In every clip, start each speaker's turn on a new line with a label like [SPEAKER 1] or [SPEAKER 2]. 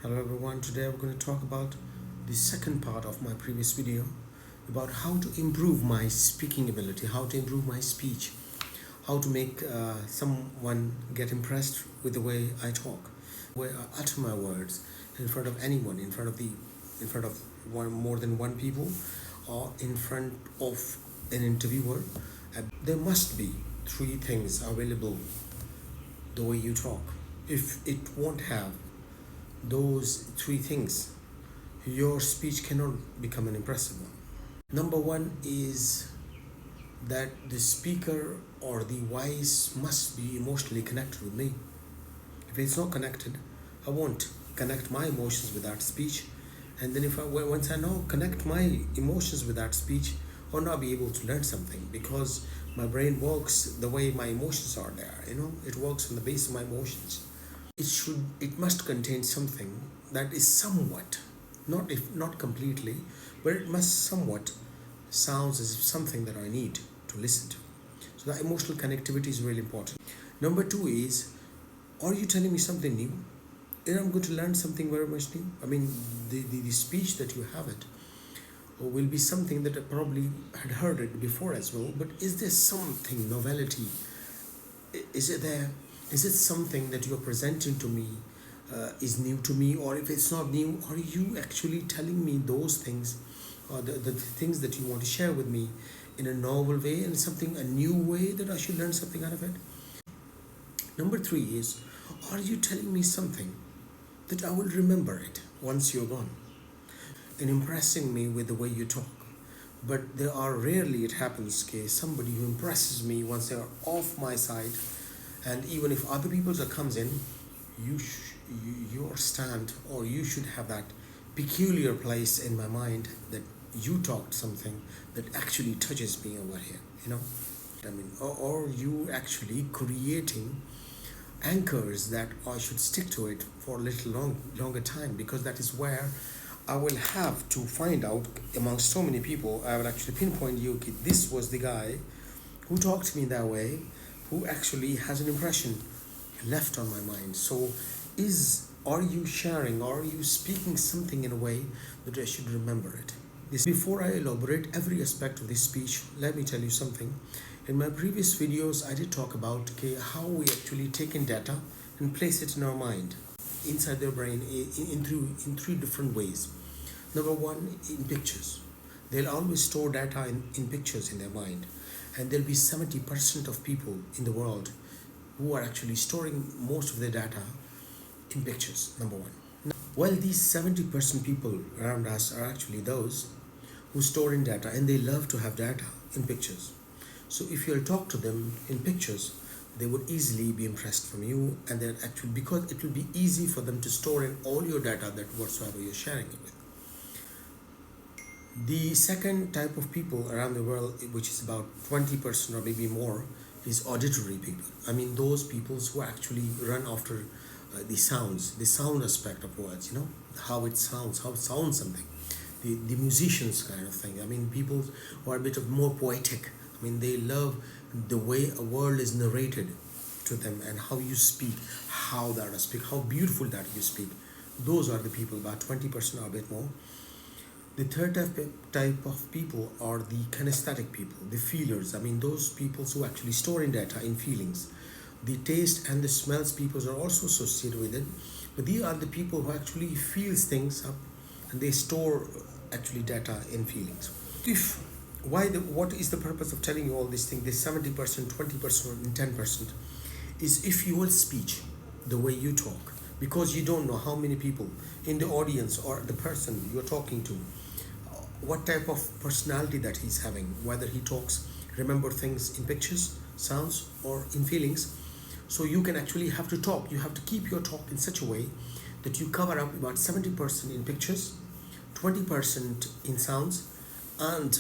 [SPEAKER 1] Hello everyone, today we're going to talk about the second part of my previous video about how to improve my speaking ability, how to improve my speech, how to make someone get impressed with the way I talk, the way I utter my words in front of anyone, in front of more than one people, or in front of an interviewer. There must be three things available the way you talk. If it won't have those three things, your speech cannot become an impressive one. Number one is that the speaker or the voice must be emotionally connected with me. If it's not connected, I won't connect my emotions with that speech. And then once I know connect my emotions with that speech, I'll not be able to learn something because my brain works the way my emotions are there. It works on the basis of my emotions. It must contain something that is somewhat, not completely, but it must somewhat sounds as if something that I need to listen to. So that emotional connectivity is really important. Number two is, are you telling me something new? And I'm going to learn something very much new. I mean, the speech that you have it will be something that I probably had heard it before as well. But is there something novelty? Is it there? Is it something that you're presenting to me is new to me? Or if it's not new, are you actually telling me those things, or the things that you want to share with me in a novel way and something, a new way that I should learn something out of it? Number three is, are you telling me something that I will remember it once you're gone, and impressing me with the way you talk? But there are rarely it happens, okay, somebody who impresses me once they are off my side, and even if other people that comes in, your stand, or you should have that peculiar place in my mind that you talked something that actually touches me over here. Or you actually creating anchors that I should stick to it for a little longer time, because that is where I will have to find out amongst so many people. I will actually pinpoint you, okay, this was the guy who talked to me that way, who actually has an impression left on my mind. So are you sharing, or are you speaking something in a way that I should remember it? Before I elaborate every aspect of this speech, let me tell you something. In my previous videos, I did talk about, okay, how we actually take in data and place it in our mind, inside their brain, in three different ways. Number one, in pictures. They'll always store data in pictures in their mind, and there'll be 70% of people in the world who are actually storing most of their data in pictures. Number one. Well, these 70% people around us are actually those who store in data, and they love to have data in pictures. So if you'll talk to them in pictures, they would easily be impressed from you, and then actually, because it will be easy for them to store in all your data that whatsoever you're sharing it with. The second type of people around the world, which is about 20% or maybe more, is auditory people. I mean, those people who actually run after the sound aspect of words, how it sounds something. The musicians kind of thing. I mean, people who are a bit of more poetic. I mean, they love the way a word is narrated to them, and how you speak, how that you speak, how beautiful that you speak. Those are the people, about 20% or a bit more. The third type of people are the kinesthetic people, the feelers. I mean, those people who actually store in data in feelings. The taste and the smells people are also associated with it, but these are the people who actually feels things up, and they store actually data in feelings. What is the purpose of telling you all these things? This 70%, 20%, and 10% is if your speech, the way you talk, because you don't know how many people in the audience or the person you're talking to, what type of personality that he's having, whether he talks, remember things in pictures, sounds, or in feelings. So you can actually have to talk. You have to keep your talk in such a way that you cover up about 70% in pictures, 20% in sounds, and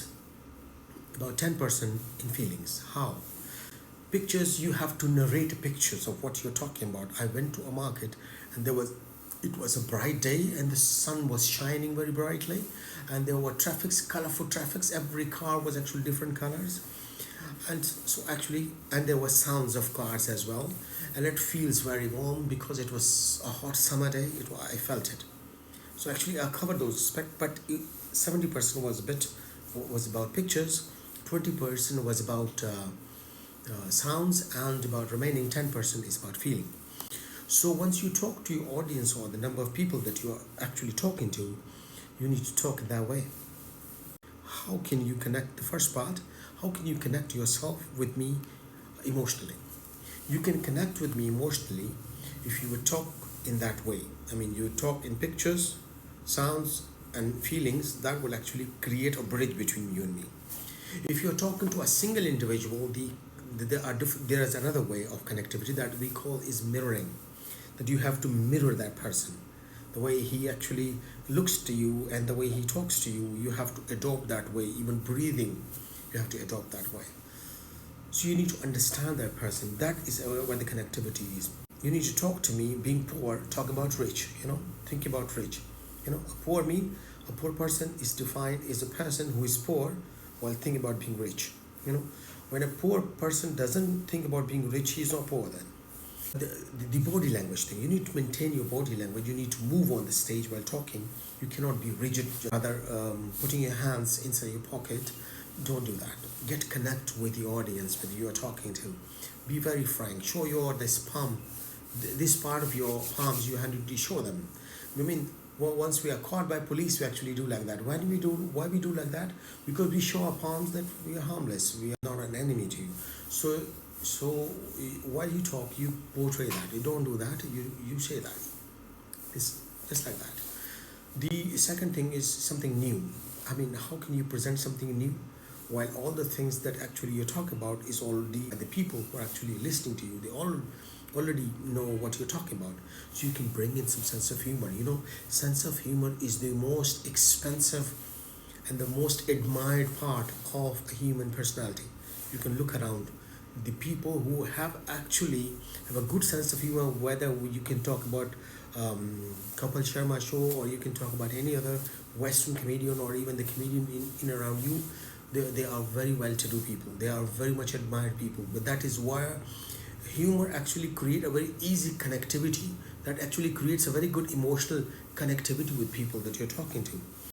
[SPEAKER 1] about 10% in feelings. How? Pictures, you have to narrate pictures of what you're talking about. I went to a market, and it was a bright day, and the sun was shining very brightly, and there were colorful traffics. Every car was actually different colors. And so actually, and there were sounds of cars as well, and it feels very warm because it was a hot summer day. I felt it. So actually, I covered those aspects, but 70% was a bit was about pictures, 20% was about sounds, and about remaining 10% is about feeling. So once you talk to your audience or the number of people that you are actually talking to, you need to talk in that way. How can you connect the first part? How can you connect yourself with me emotionally? You can connect with me emotionally if you would talk in that way. I mean, you talk in pictures, sounds, and feelings that will actually create a bridge between you and me. If you're talking to a single individual, there is another way of connectivity that we call is mirroring. That you have to mirror that person, the way he actually looks to you and the way he talks to you. You have to adopt that way. Even breathing, you have to adopt that way. So you need to understand that person. That is where the connectivity is. You need to talk to me being poor, talk about rich, think about rich. A poor person is defined as a person who is poor while thinking about being rich. You know, when a poor person doesn't think about being rich, he is not poor then. The body language thing, you need to maintain your body language. You need to move on the stage while talking. You cannot be rigid, rather putting your hands inside your pocket. Don't do that. Get connect with the audience that you are talking to. Be very frank. Show your this palm, this part of your palms. You have to show them. I mean, once we are caught by police, we actually do like that. Why we do like that? Because we show our palms that we are harmless. We are not an enemy to you. So while you talk, you portray that. You don't do that. You say that. It's just like that. The second thing is something new. I mean, how can you present something new while all the things that actually you talk about is already the people who are actually listening to you, they all already know what you're talking about. So you can bring in some sense of humor. Sense of humor is the most expensive and the most admired part of a human personality. You can look around the people who have a good sense of humor, whether you can talk about Kapil Sharma show, or you can talk about any other Western comedian, or even the comedian in around you. They are very well-to-do people. They are very much admired people. But that is why humor actually create a very easy connectivity, that actually creates a very good emotional connectivity with people that you're talking to.